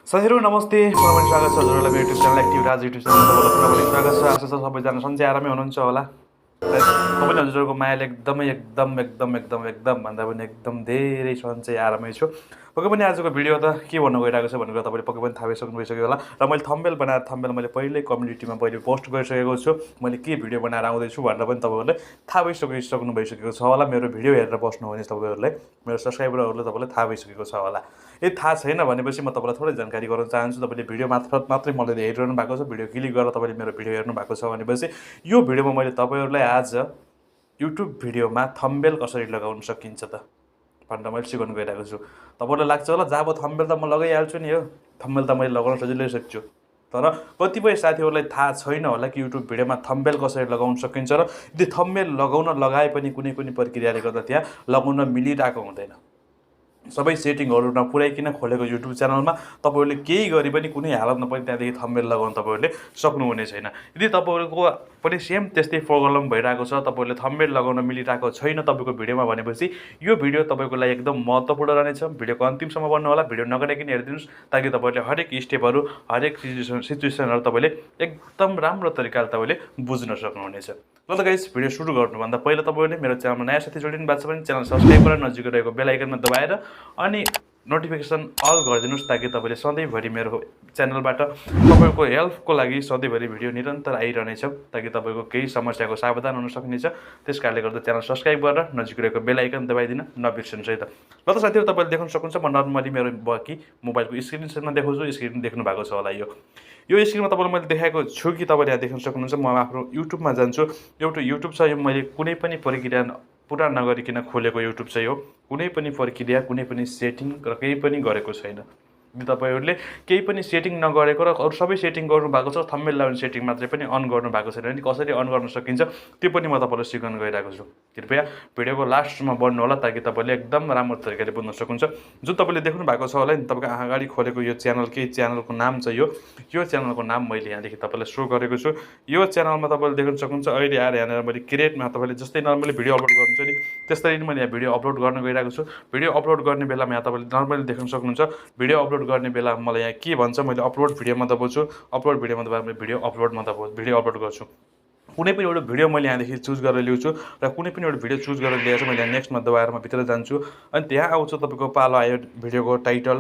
साथीहरु नमस्ते, पुनः पनि स्वागत छ हजुरहरूलाई मेरो YouTube channel active Raja YouTube च्यानलमा पुनः पनि स्वागत छ। आशा छ सबैजना सन्चै आरामै हुनुहुन्छ होला। तपाईँ हजुरहरूको मायाले एकदम भन्दा पनि एकदम धेरै सन्चै आरामै छु। पक्कै पनि आजको भिडियो त के भन्नु गइरहेको छ भनेर तपाईँले पक्कै पनि थाहा भइसक्यो होला। र मैले थम्बनेल बनाएर थम्बनेल मैले पहिल्यै कम्युनिटीमा पहिले पोस्ट गरिसकेको छु। मैले के भिडियो बनाएर आउँदैछु भनेर पनि तपाईँहरूले थाहा भइसकेको छ होला। मेरो भिडियो हेरेर बस्नु भने तपाईँहरूलाई मेरो सब्सक्राइबरहरूले तपाईँलाई थाहा भइसकेको छ होला। यदि थाहा छैन भनेपछि म तपाईँलाई थोरै जानकारी गराउन चाहन्छु। तपाईँले भिडियो मात्रै मलाई हेरिरहनु भएको छ, भिडियो क्लिक गरेर तपाईँले मेरो भिडियो हेर्नु भएको छ भनेपछि यो भिडियोमा मैले तपाईँहरूलाई आज युट्युब भिडियोमा थम्बनेल कसरी लगाउन सकिन्छ त भनेर मैले सिकाउन गइरहेको छु। तपाईँलाई लाग्छ होला जब थम्बनेल त म लगाइहाल्छु नि, हो थम्बनेल त मैले लगाउन सजिलै सक्छु। तर कतिपय साथीहरूलाई थाहा छैन होला कि युट्युब भिडियोमा थम्बनेल कसरी लगाउन सकिन्छ र यदि थम्बनेल लगाए पनि कुनै पनि प्रक्रियाले गर्दा त्यहाँ लगाउन मिलिरहेको हुँदैन। सबै सेटिङहरू नपुर्याइकन खोलेको युट्युब च्यानलमा तपाईँहरूले केही गरी पनि कुनै हालतमा पनि त्यहाँदेखि थम्बनेल लगाउन तपाईँहरूले सक्नुहुने छैन। यदि तपाईँहरूको पनि सेम त्यस्तै प्रब्लम भइरहेको छ, तपाईँहरूले थम्बनेल लगाउन मिलिरहेको छैन तपाईँको भिडियोमा भनेपछि यो भिडियो तपाईँको लागि एकदम महत्त्वपूर्ण रहनेछ। भिडियोको अन्तिमसम्म बन्नु होला, भिडियो नगरिकन हेरिदिनुहोस् ताकि तपाईँहरूले हरेक स्टेपहरू हरेक सिचुएसनहरू तपाईँले एकदम राम्रो तरिकाले तपाईँले बुझ्न सक्नुहुनेछ। ल त गाइस, भिडियो सुरु गर्नुभन्दा पहिला तपाईँहरूले मेरो च्यानलमा नयाँ साथी जोडिनु भएको छ भने च्यानल सब्सक्राइब गरेर नजिकै रहेको बेल आइकनमा दबाएर अनि नोटिफिकेसन अल गरिदिनुहोस् ताकि तपाईँले सधैँभरि मेरो च्यानलबाट तपाईँको हेल्पको लागि सधैँभरि भिडियो निरन्तर आइरहनेछ ताकि तपाईँको केही समस्याको सावधान हुन सक्नेछ। त्यस कारणले गर्दा च्यानल सब्सक्राइब गरेर नजिकै रहेको बेल आइकन दबाइदिन नबिर्सनुहोस् है त। ल त साथीहरू, तपाईँले देख्न सक्नुहुन्छ म नर्मली मेरो बाँकी मोबाइलको स्क्रिन देखाउँछु। स्क्रिन देख्नु भएको छ होला। यो स्क्रिनमा तपाईँलाई मैले देखाएको छु कि तपाईँले यहाँ देख्न सक्नुहुन्छ। म आफ्नो युट्युबमा जान्छु। एउटा युट्युब छ, यो मैले कुनै पनि प्रक्रिया पुरा नगरिकन खोलेको युट्युब चाहिँ हो। कुनै पनि प्रक्रिया कुनै पनि सेटिङ र केही पनि गरेको छैन। यदि तपाईँहरूले केही पनि सेटिङ नगरेको र अरू सबै सेटिङ गर्नु भएको छ, थम्बनेल लगाउने सेटिङ मात्रै पनि अन गर्नु भएको छैन भने कसरी अन गर्न सकिन्छ त्यो पनि म तपाईँलाई सिकाउन गइरहेको छु। कृपया भिडियोको लास्टमा बन्नु होला ताकि तपाईँले एकदम राम्रो तरिकाले बुझ्न सक्नुहुन्छ। जुन तपाईँले देख्नु भएको छ होला नि, तपाईँको अगाडि खोलेको यो च्यानल, के च्यानलको नाम चाहिँ यो च्यानलको नाम मैले यहाँदेखि तपाईँलाई सो गरेको छु। यो च्यानलमा तपाईँले देख्न सक्नुहुन्छ। अहिले आएर यहाँनिर मैले क्रिएटमा तपाईँले जस्तै नर्मली भिडियो अपलोड गर्नुहुन्छ नि, त्यसरी मैले यहाँ भिडियो अपलोड गर्न गइरहेको छु। भिडियो अपलोड गर्ने बेलामा यहाँ तपाईँले नर्मली देख्न सक्नुहुन्छ। भिडियो अपलोड गर्ने बेला मलाई यहाँ के भन्छ, मैले अपलोड भिडियोमा दबाउँछु। अपलोड भिडियोमा दबाएर मैले भिडियो अपलोड गर्छु। कुनै पनि एउटा भिडियो मैले यहाँदेखि चुज गरेर ल्याउँछु र कुनै पनि एउटा भिडियो चुज गरेर ल्याएर मैले यहाँ नेक्स्टमा दबाएर म भित्र जान्छु। अनि त्यहाँ आउँछ तपाईँको पालो आयो भिडियोको टाइटल,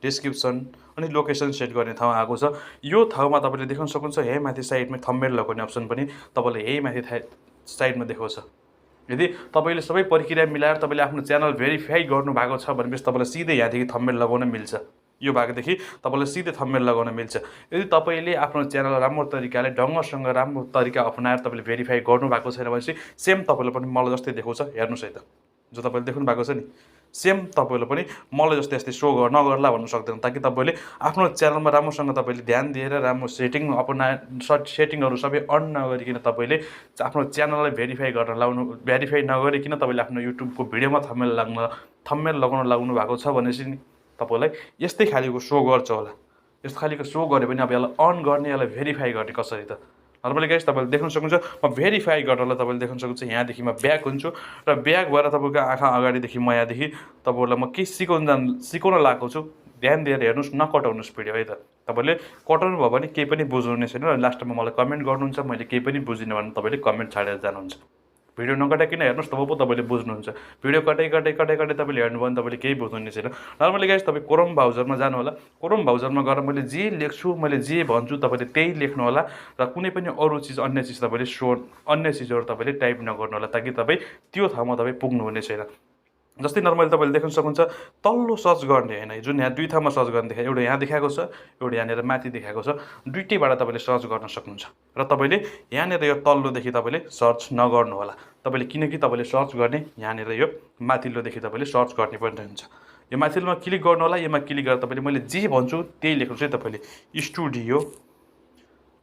डिस्क्रिप्सन अनि लोकेसन सेट गर्ने ठाउँ आएको छ। यो ठाउँमा तपाईँले देख्न सक्नुहुन्छ। यही माथि साइडमा थम्बनेल लगाउने अप्सन पनि तपाईँले यही माथि साइडमा देखाउँछ। यदि तपाईँले सबै प्रक्रिया मिलाएर तपाईँले आफ्नो च्यानल भेरिफाई गर्नुभएको छ भनेपछि तपाईँलाई सिधै यहाँदेखि थम्बनेल लगाउन मिल्छ। यो भागदेखि तपाईँलाई सिधै थम्बनेल लगाउन मिल्छ। यदि तपाईँले आफ्नो च्यानल राम्रो तरिकाले ढङ्गसँग राम्रो तरिका अपनाएर तपाईँले भेरिफाई गर्नुभएको छैन भनेपछि सेम तपाईँलाई पनि मलाई जस्तै देखाउँछ। हेर्नुहोस् है त, जो तपाईँले देख्नु भएको छ नि, सेम तपाईँले पनि मलाई जस्तै यस्तै सो नगर्ला भन्नु सक्दैन। ताकि तपाईँले आफ्नो च्यानलमा राम्रोसँग तपाईँले ध्यान दिएर राम्रो सेटिङहरू सबै अन नगरिकन तपाईँले आफ्नो च्यानललाई भेरिफाई नगरिकन तपाईँले आफ्नो युट्युबको भिडियोमा थम्बनेल लगाउनु भएको छ भनेपछि नि तपाईँलाई यस्तै खालको सो गर्छ होला। यस्तो खालको सो गऱ्यो भने अब यसलाई अन गर्ने, यसलाई भेरिफाई गर्ने कसरी त नर्मली गाइस तपाईँले देख्न सक्नुहुन्छ। म भेरिफाई गर्नलाई तपाईँले देख्न सक्नुहुन्छ। यहाँदेखि म ब्याक हुन्छु र ब्याक भएर तपाईँको आँखा अगाडिदेखि म यहाँदेखि तपाईँहरूलाई म के सिकाउन लागेको छु ध्यान दिएर हेर्नुहोस्, नकटाउनुहोस् भिडियो है त। तपाईँले कटाउनु भयो भने केही पनि बुझ्नुहुने छैन र लास्टमा मलाई कमेन्ट गर्नुहुन्छ। मैले केही पनि बुझिनँ भने तपाईँले कमेन्ट छाडेर जानुहुन्छ। भिडियो नकटाइकन हेर्नुहोस्, तब पो तपाईँले बुझ्नुहुन्छ। भिडियो कटाइ तपाईँले हेर्नुभयो भने तपाईँले केही बुझ्नुहुने छैन। नर्मली गाइस तपाईँ क्रोम ब्राउजरमा जानु होला। क्रोम ब्राउजरमा गएर मैले जे लेख्छु, मैले जे भन्छु तपाईँले त्यही लेख्नु होला र कुनै पनि अरू चिज अन्य चिजहरू तपाईँले टाइप नगर्नु होला ताकि तपाईँ त्यो ठाउँमा तपाईँ पुग्नुहुने छैन। जस्तै नर्मली तपाईँले देख्न सक्नुहुन्छ। तल्लो सर्च गर्ने होइन, जुन यहाँ दुई ठाउँमा सर्च गर्ने एउटा यहाँ देखाएको छ, एउटा यहाँनिर माथि देखाएको छ। दुइटैबाट तपाईँले सर्च गर्न सक्नुहुन्छ र तपाईँले यहाँनिर यो तल्लोदेखि तपाईँले सर्च नगर्नु होला। तपाईँले किनकि तपाईँले सर्च गर्ने यहाँनिर यो माथिल्लोदेखि तपाईँले सर्च गर्ने पनि हुन्छ। यो माथिल्लोमा क्लिक गर्नु होला। यसमा क्लिक गरेर तपाईँले मैले जे भन्छु त्यही लेख्नुहोस् है। तपाईँले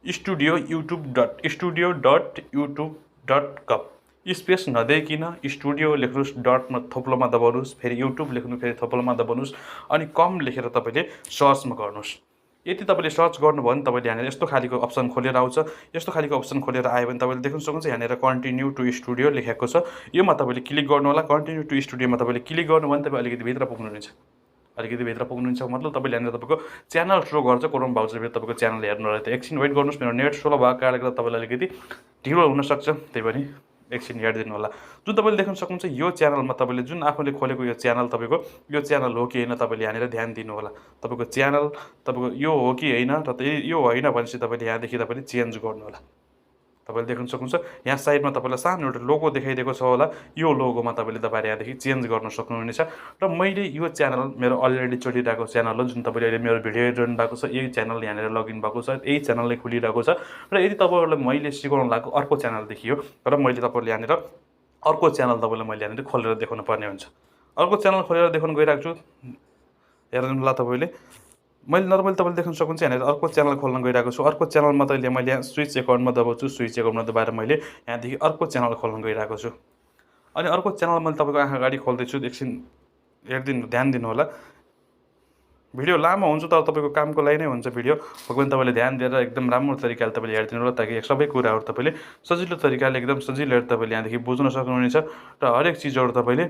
studio.youtube.com स्पेस नदिइकन स्टुडियो लेख्नुहोस्, डटमा थोप्लोमा दबाउनुहोस्, फेरि युट्युब लेख्नु, फेरि थोप्लोमा दबाउनुहोस् अनि कम लेखेर तपाईँले सर्चमा गर्नुहोस्। यदि तपाईँले सर्च गर्नुभयो भने तपाईँले यहाँनिर यस्तो खालको अप्सन खोलेर आउँछ। यस्तो खालको अप्सन खोलेर आयो भने तपाईँले देख्न सक्नुहुन्छ यहाँनिर कन्टिन्यू टु स्टुडियो लेखेको छ। योमा तपाईँले क्लिक गर्नु होला। कन्टिन्यू टु स्टुडियोमा तपाईँले क्लिक गर्नुभयो भने तपाईँ अलिकति भित्र पुग्नुहुनेछ। अलिकति भित्र पुग्नुहुन्छ मतलब तपाईँले यहाँनिर तपाईँको च्यानल सो गर्छ क्रोम ब्राउजरभित्र तपाईँको च्यानल हेर्नु रहेछ एकछिन वेट गर्नुहोस् मेरो नेट स्लो भएको कारणले गर्दा तपाईँलाई अलिकति ढिलो हुनसक्छ त्यही पनि एकछिन हेरिदिनु होला जुन तपाईँले देख्न सक्नुहुन्छ यो च्यानलमा तपाईँले जुन आफूले खोलेको यो च्यानल तपाईँको यो च्यानल हो कि होइन तपाईँले यहाँनिर ध्यान दिनु होला तपाईँको च्यानल तपाईँको यो हो कि होइन र यो होइन भनेपछि तपाईँले यहाँदेखि तपाईँले चेन्ज गर्नु होला तपाईँले देख्न सक्नुहुन्छ यहाँ साइडमा तपाईँलाई सानो एउटा लोगो देखाइदिएको छ होला यो लोगोमा तपाईँले तपाईँ यहाँदेखि चेन्ज गर्न सक्नुहुनेछ र मैले यो च्यानल मेरो अलरेडी चलिरहेको च्यानल हो जुन तपाईँले अहिले मेरो भिडियो हेरिरहनु भएको छ यही च्यानल यहाँनिर लगइन भएको छ यही च्यानलले खुलिरहेको छ र यदि तपाईँहरूलाई मैले सिकाउनु लागेको अर्को च्यानलदेखि हो र मैले तपाईँले यहाँनिर अर्को च्यानल तपाईँलाई मैले यहाँनिर खोलेर देखाउनु पर्ने हुन्छ अर्को च्यानल खोलेर देखाउनु गइरहेको छु हेर्नु होला तपाईँले मैले नर्मली तपाईँले देख्न सक्नुहुन्छ यहाँनिर अर्को च्यानल खोल्न गइरहेको छु अर्को च्यानलमा मैले यहाँ स्विच एकाउन्टमा दबाउँछु स्विच एकाउन्टमा दबाएर मैले यहाँदेखि अर्को च्यानल खोल्न गइरहेको छु अनि अर्को च्यानल मैले तपाईँको आँखा अगाडि खोल्दैछु एकछिन हेरिदिनु ध्यान दिनु होला भिडियो लामो हुन्छ तर तपाईँको कामको लागि नै हुन्छ भिडियो भगवान् तपाईँले ध्यान दिएर एकदम राम्रो तरिकाले तपाईँले हेरिदिनु होला ताकि सबै कुराहरू तपाईँले सजिलो तरिकाले एकदम सजिलो तपाईँले यहाँदेखि बुझ्न सक्नुहुनेछ र हरेक चिजहरू तपाईँले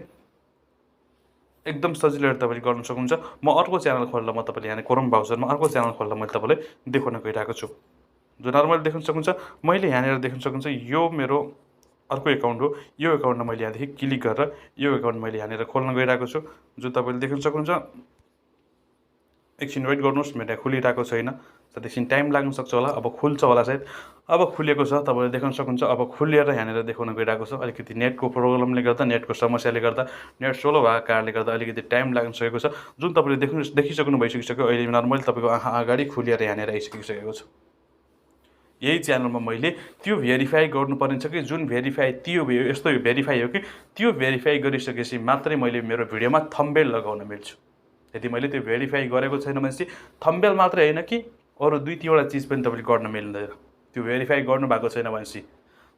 एकदम सजिलो तपाईँले गर्न सक्नुहुन्छ म अर्को च्यानल खोल्दा म तपाईँले यहाँ क्रोम ब्राउजरमा अर्को च्यानल खोल्दा मैले तपाईँलाई देखाउन गइरहेको छु जो नर्मली देख्न सक्नुहुन्छ मैले यहाँनिर देख्न सक्नुहुन्छ यो मेरो अर्को एकाउन्ट हो यो एकाउन्टमा मैले यहाँदेखि क्लिक गरेर यो एकाउन्ट मैले यहाँनिर खोल्न गइरहेको छु जो तपाईँले देख्न सक्नुहुन्छ एकछिन वेट गर्नुहोस् मेरो खुलिरहेको छैन सायद एकछिन टाइम लाग्न सक्छ होला अब खुल्छ होला सायद अब खुलेको छ तपाईँले देख्न सक्नुहुन्छ अब खुलेर यहाँनिर देखाउन गइरहेको छ अलिकति नेटको प्रब्लमले गर्दा नेटको समस्याले गर्दा नेट स्लो भएको कारणले गर्दा अलिकति टाइम लाग्न सकेको छ जुन तपाईँले देखिसक्नु भइसकिसक्यो अहिले नर्मली तपाईँको आँखा अगाडि खुलेर यहाँनिर आइसकिसकेको छ यही च्यानलमा मैले त्यो भेरिफाई गर्नुपर्ने छ कि जुन भेरिफाई त्यो यस्तो भेरिफाई हो कि त्यो भेरिफाई गरिसकेपछि मात्रै मैले मेरो भिडियोमा थम्बनेल लगाउन मिल्छ यदि मैले त्यो भेरिफाई गरेको छैन भनेपछि थम्बनेल मात्रै होइन कि अरू 2-3वटा चिज पनि तपाईँले गर्न मिल्दैन त्यो भेरिफाई गर्नुभएको छैन भनेपछि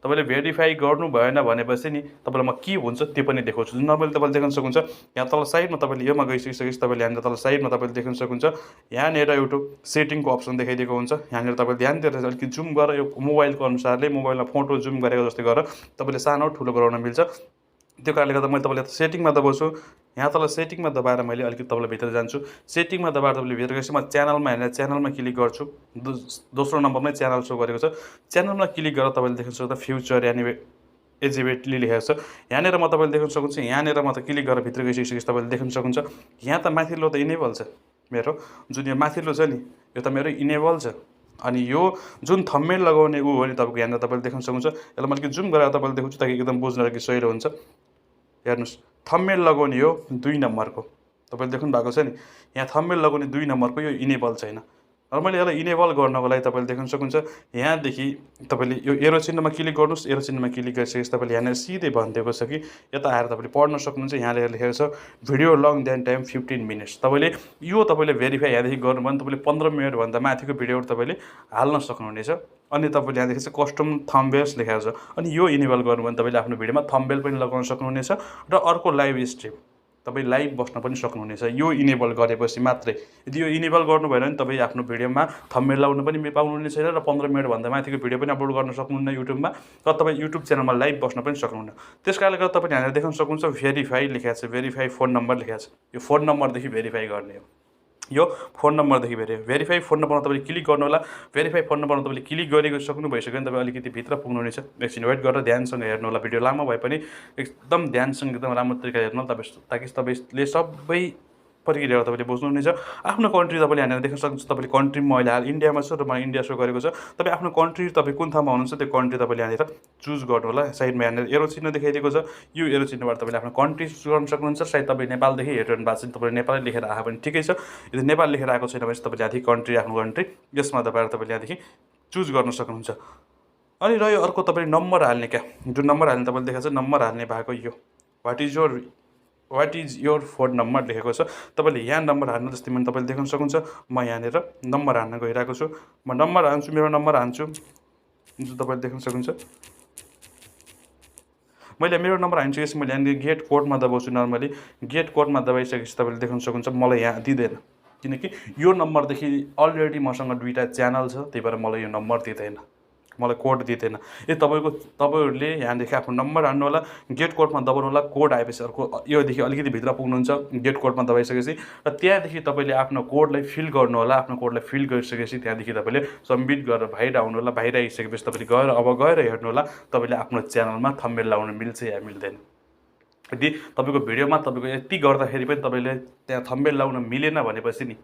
तपाईँले भेरिफाई गर्नु भएन भनेपछि नि तपाईँलाई म के हुन्छ त्यो पनि देखाउँछु जुन नर्मली तपाईँले देख्न सक्नुहुन्छ यहाँ तल साइडमा तपाईँले योमा गइसकेपछि तपाईँले यहाँनिर तल साइडमा तपाईँले देख्न सक्नुहुन्छ यहाँनिर एउटा सेटिङको अप्सन देखाइदिएको हुन्छ यहाँनिर तपाईँले ध्यान दिएर अलिकति जुम गरेर यो मोबाइलको अनुसारले मोबाइलमा फोटो जुम गरेको जस्तै गरेर तपाईँले सानो ठुलो गराउन मिल्छ त्यो कारणले गर्दा मैले तपाईँलाई सेटिङमा दबाउँछु यहाँ तल सेटिङमा दबाएर मैले अलिकति तपाईँलाई भित्र जान्छु सेटिङमा दबाएर तपाईँले भित्र गएपछि म च्यानलमा हेरेर च्यानलमा क्लिक गर्छु दोस्रो नम्बरमै च्यानल सो गरेको छ च्यानलमा क्लिक गरेर तपाईँले देख्न सक्नुहुन्छ फ्युचर एजिबेटली लेखेको छ यहाँनिर म तपाईँले देख्न सक्नुहुन्छ यहाँनिर म त क्लिक गरेर भित्र गइसकेपछि तपाईँले देख्न सक्नुहुन्छ यहाँ त माथिल्लो त इनेबल छ मेरो जुन यो माथिल्लो छ नि यो त मेरो इनेबल छ अनि यो जुन थम्बनेल लगाउने ऊ हो नि तपाईँको यहाँनिर तपाईँले देख्न सक्नुहुन्छ यसलाई मैले जुम गरेर तपाईँले देखाउँछु ताकि एकदम बुझ्न लागि सजिलो हुन्छ हेर्नुहोस् थम्बनेल लगाउने हो 2 नम्बरको तपाईँले देख्नु भएको छ नि यहाँ थम्बनेल लगाउने 2 नम्बरको यो इनेबल छैन नर्मली यसलाई इनेबल गर्नको लागि तपाईँले देख्न सक्नुहुन्छ यहाँदेखि तपाईँले यो एरो चिन्हमा क्लिक गर्नुहोस् एरो चिन्हमा क्लिक गरिसकेपछि तपाईँले यहाँनिर सिधै भनिदिएको छ कि यता आएर तपाईँले पढ्न सक्नुहुन्छ यहाँनिर लेखेको छ video long then time 15 minutes तपाईँले यो तपाईँले भेरिफाई यहाँदेखि गर्नुभयो भने तपाईँले 15 मिनटभन्दा माथिको भिडियोहरू तपाईँले हाल्न सक्नुहुनेछ अनि तपाईँले यहाँदेखि चाहिँ कस्टम थम्बनेल्स लेखेको छ अनि यो इनेबल गर्नुभयो भने तपाईँले आफ्नो भिडियोमा थम्बनेल पनि लगाउन सक्नुहुनेछ र अर्को लाइभ स्ट्रिम तपाईँ लाइभ बस्न पनि सक्नुहुनेछ यो इनेबल गरेपछि मात्रै यदि यो इनेबल गर्नु भएन भने तपाईँ आफ्नो भिडियोमा थम्बनेल लगाउन पनि पाउनुहुने छैन र 15 मिनटभन्दा माथिको भिडियो पनि अपलोड गर्न सक्नुहुन्न युट्युबमा र तपाईँ युट्युब च्यानलमा लाइभ बस्न पनि सक्नुहुन्न त्यस कारणले गर्दा तपाईँले यहाँनिर देख्न सक्नुहुन्छ भेरिफाई लेखेको छ भेरिफाई फोन नम्बर लेखेको छ यो फोन नम्बरदेखि भेरिफाई गर्ने हो यो फोन नम्बरदेखि भेरिफाई फोन नम्बरमा तपाईँले क्लिक गर्नु होला भेरिफाई फोन नम्बरमा तपाईँले क्लिक गरेको सक्नु भइसक्यो भने तपाईँ अलिकति भित्र पुग्नुहुनेछ एकछिन वेट गरेर ध्यानसँग हेर्नु होला भिडियो लामो भए पनि एकदम ध्यानसँग एकदम राम्रो तरिकाले हेर्नु होला ताकि तपाईँले सबै प्रक्रियाहरू तपाईँले बुझ्नुहुनेछ आफ्नो कन्ट्री तपाईँले यहाँनिर देख्न सक्नुहुन्छ तपाईँले कन्ट्री म अहिले हाल इन्डियामा छु र म इन्डिया सो गरेको छ तपाईँ आफ्नो कन्ट्री तपाईँ कुन ठाउँमा हुनुहुन्छ त्यो कन्ट्री तपाईँले यहाँनिर चुज गर्नु होला साइडमा यहाँनिर एरो चिन्ह देखाइदिएको छ यो एरो चिन्हबाट तपाईँले आफ्नो कन्ट्री चुज गर्न सक्नुहुन्छ सायद तपाईँ नेपालदेखि हेरिरहनु भएको छ तपाईँले नेपालै लेखेर आएको पनि ठिकै छ यदि नेपाल लेखेर आएको छैन भने तपाईँले यहाँदेखि कन्ट्री आफ्नो कन्ट्री यसमा दबाएर तपाईँले यहाँदेखि चुज गर्न सक्नुहुन्छ अनि रह्यो अर्को तपाईँले नम्बर हाल्ने क्या जुन नम्बर हाल्ने तपाईँले देखाएको छ नम्बर हाल्ने भएको यो what is your phone number लेखेको छ तपाईँले यहाँ नम्बर हाल्नु जस्तै मैले तपाईँले देख्न सक्नुहुन्छ म यहाँनिर नम्बर हाल्न गइरहेको छु म नम्बर हाल्छु मेरो नम्बर हाल्छु जुन तपाईँले देख्न सक्नुहुन्छ मैले मेरो नम्बर हालिसकेपछि मैले यहाँनिर गेट कोडमा दबाउँछु नर्मली गेट कोडमा दबाइसकेपछि तपाईँले देख्न सक्नुहुन्छ मलाई यहाँ दिँदैन किनकि यो नम्बरदेखि अलरेडी मसँग 2टा च्यानल छ त्यही भएर मलाई यो नम्बर दिँदैन मलाई कोड दिँदैन। तपाईँहरूले यहाँदेखि आफ्नो नम्बर हान्नु होला, गेट कोडमा दबाउनु होला, कोड आएपछि अर्को योदेखि अलिकति भित्र पुग्नुहुन्छ गेट कोडमा दबाइसकेपछि र त्यहाँदेखि तपाईँले आफ्नो कोडलाई फिल गर्नु होला। आफ्नो कोडलाई फिल गरिसकेपछि त्यहाँदेखि तपाईँले सबमिट गरेर बाहिर आउनु होला। बाहिर आइसकेपछि तपाईँले गएर हेर्नु होला तपाईँले आफ्नो च्यानलमा थम्बनेल लाउन मिल्छ या मिल्दैन। यदि तपाईँको भिडियोमा तपाईँको यति गर्दाखेरि पनि तपाईँले त्यहाँ थम्बनेल लाउन मिलेन भनेपछि नि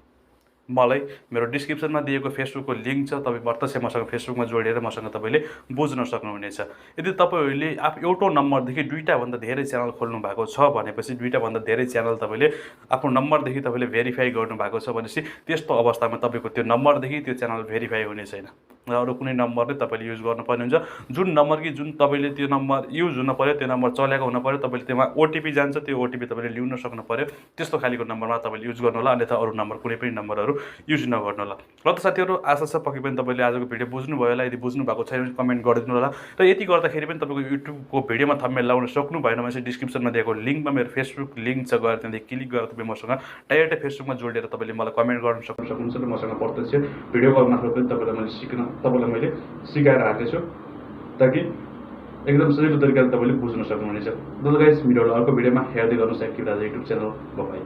मलाई मेरो डिस्क्रिप्सनमा दिएको फेसबुकको लिङ्क छ, तपाईँ प्रत्यक्ष मसँग फेसबुकमा जोडेर मसँग तपाईँले बुझ्न सक्नुहुनेछ। यदि तपाईँहरूले एउटो नम्बरदेखि 2टाभन्दा धेरै च्यानल खोल्नु भएको छ भनेपछि 2टाभन्दा धेरै च्यानल तपाईँले आफ्नो नम्बरदेखि तपाईँले भेरिफाई गर्नुभएको छ भनेपछि त्यस्तो अवस्थामा तपाईँको त्यो नम्बरदेखि त्यो च्यानल भेरिफाई हुने छैन र अरू कुनै नम्बर नै तपाईँले युज गर्नुपर्ने हुन्छ। जुन नम्बर कि जुन तपाईँले त्यो नम्बर युज हुन पऱ्यो, त्यो नम्बर चलेको हुन पऱ्यो, तपाईँले त्यसमा ओटिपी जान्छ, त्यो ओटिपी तपाईँले लिउन सक्नु पऱ्यो। त्यस्तो खालको नम्बरमा तपाईँले युज गर्नु होला, अन्यथा अरू नम्बर कुनै पनि नम्बरहरू युज नगर्नु होला। र त साथीहरू, आशा छ पक्कै पनि तपाईँले आजको भिडियो बुझ्नुभयो होला। यदि बुझ्नु भएको छैन भने कमेन्ट गरिदिनु होला। र यति गर्दाखेरि पनि तपाईँको युट्युबको भिडियोमा थम्बनेल लाउन सक्नु भएन भने चाहिँ डिस्क्रिप्सनमा दिएको लिङ्कमा मेरो फेसबुक लिङ्क छ, गएर त्यहाँदेखि क्लिक गरेर तपाईँ मसँग डाइरेक्टै फेसबुकमा जोडेर तपाईँले मलाई कमेन्ट गर्न सक्नुहुन्छ र मसँग प्रत्यक्ष भिडियो कल मार्फत पनि तपाईँलाई मैले सिकाएर आएको छु, ताकि एकदम सजिलो तरिकाले तपाईँले बुझ्न सक्नुहुनेछ। ल गाइस, भिडियोलाई अर्को भिडियोमा हेर्दै गर्नुहोस् active Raja YouTube channel. By.